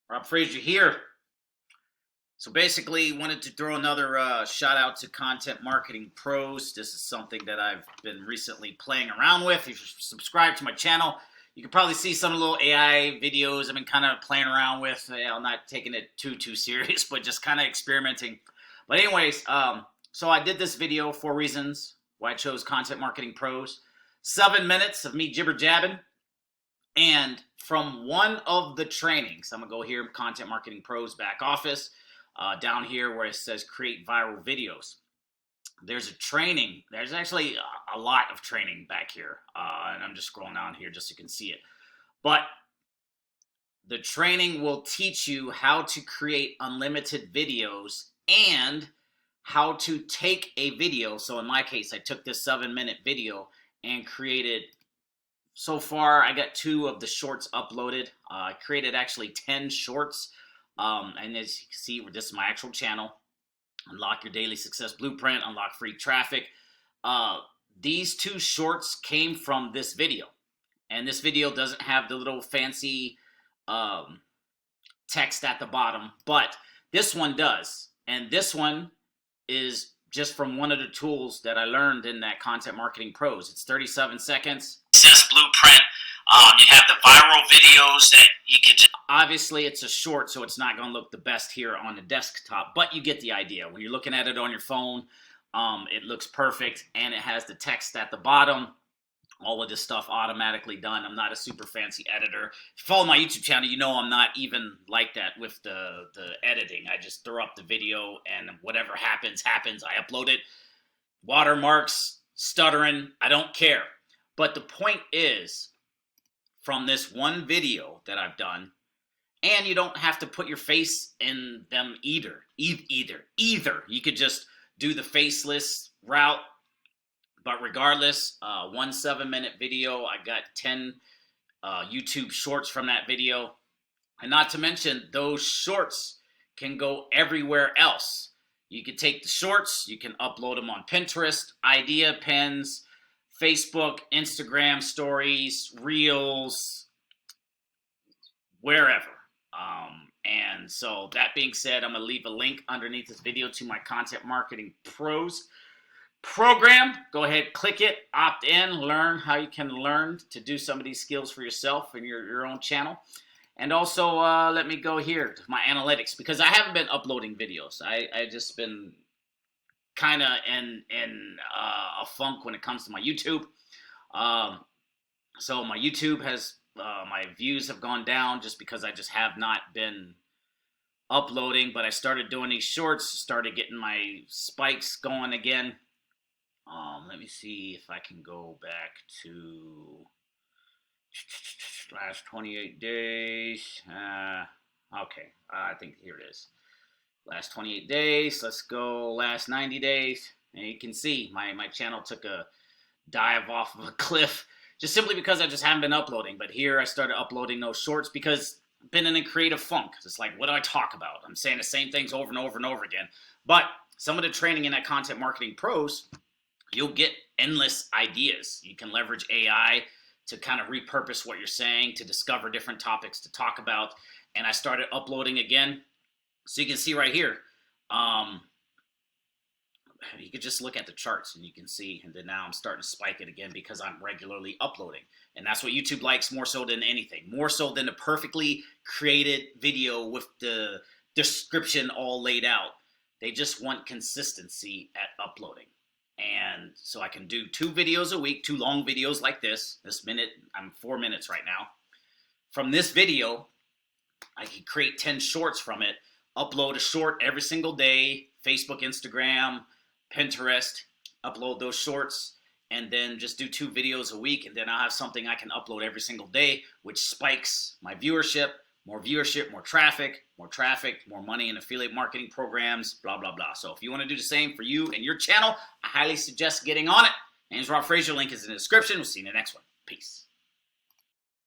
Rob Fraser here. So basically, wanted to throw another shout out to Content Marketing Pros. This is something that I've been recently playing around with. If you're subscribed to my channel, you can probably see some little AI videos I've been kind of playing around with. I'm not taking it too serious, but just kind of experimenting. But anyways, so I did this video, 4 reasons why I chose Content Marketing Pros. 7 minutes of me jibber jabbing. And from one of the trainings, I'm going to go here, Content Marketing Pros back office, down here where it says create viral videos. There's a training. There's actually a lot of training back here. And I'm just scrolling down here just so you can see it. But the training will teach you how to create unlimited videos and how to take a video. So in my case, I took this 7-minute video and created, so far I got 2 of the shorts uploaded. I created actually 10 shorts. And as you can see, this is my actual channel. Unlock your daily success blueprint, unlock free traffic. These 2 shorts came from this video. And this video doesn't have the little fancy text at the bottom, but this one does. And this one is just from one of the tools that I learned in that Content Marketing Pros. It's 37 seconds. Success blueprint. You have the viral videos that you can just... Obviously, it's a short, so it's not going to look the best here on the desktop, but you get the idea. When you're looking at it on your phone, it looks perfect, and it has the text at the bottom. All of this stuff automatically done. I'm not a super fancy editor. If you follow my YouTube channel, you know I'm not even like that with the editing. I just throw up the video, and whatever happens, happens. I upload it. Watermarks, stuttering, I don't care. But the point is, from this one video that I've done, and you don't have to put your face in them either. You could just do the faceless route. But regardless, 1 7-minute video. I got 10 YouTube shorts from that video. And not to mention, those shorts can go everywhere else. You can take the shorts, you can upload them on Pinterest, Idea Pins, Facebook, Instagram stories, Reels, wherever. And so that being said, I'm going to leave a link underneath this video to my Content Marketing Pros program. Go ahead, click it, opt in, learn how you can learn to do some of these skills for yourself and your own channel. And also, let me go here to my analytics, because I haven't been uploading videos. I just been kind of in a funk when it comes to my YouTube. So my YouTube has, my views have gone down just because I just have not been uploading. But I started doing these shorts, started getting my spikes going again. Let me see if I can go back to last 28 days. Okay, I think here it is. Last 28 days. Let's go last 90 days. And you can see my channel took a dive off of a cliff just simply because I just haven't been uploading. But here I started uploading those shorts because I've been in a creative funk. It's like, what do I talk about? I'm saying the same things over and over and over again. But some of the training in that Content Marketing Pros, you'll get endless ideas. You can leverage AI to kind of repurpose what you're saying, to discover different topics to talk about. And I started uploading again. So you can see right here, you could just look at the charts and you can see, and then now I'm starting to spike it again because I'm regularly uploading. And that's what YouTube likes more so than anything, more so than a perfectly created video with the description all laid out. They just want consistency at uploading. And so I can do 2 videos a week, 2 long videos like this. This minute, I'm 4 minutes right now. From this video, I can create 10 shorts from it, upload a short every single day, Facebook, Instagram, Pinterest, upload those shorts, and then just do 2 videos a week. And then I'll have something I can upload every single day, which spikes my viewership, more traffic, more money in affiliate marketing programs, blah, blah, blah. So if you want to do the same for you and your channel, I highly suggest getting on it. My name's Rob Fraser. Link is in the description. We'll see you in the next one. Peace.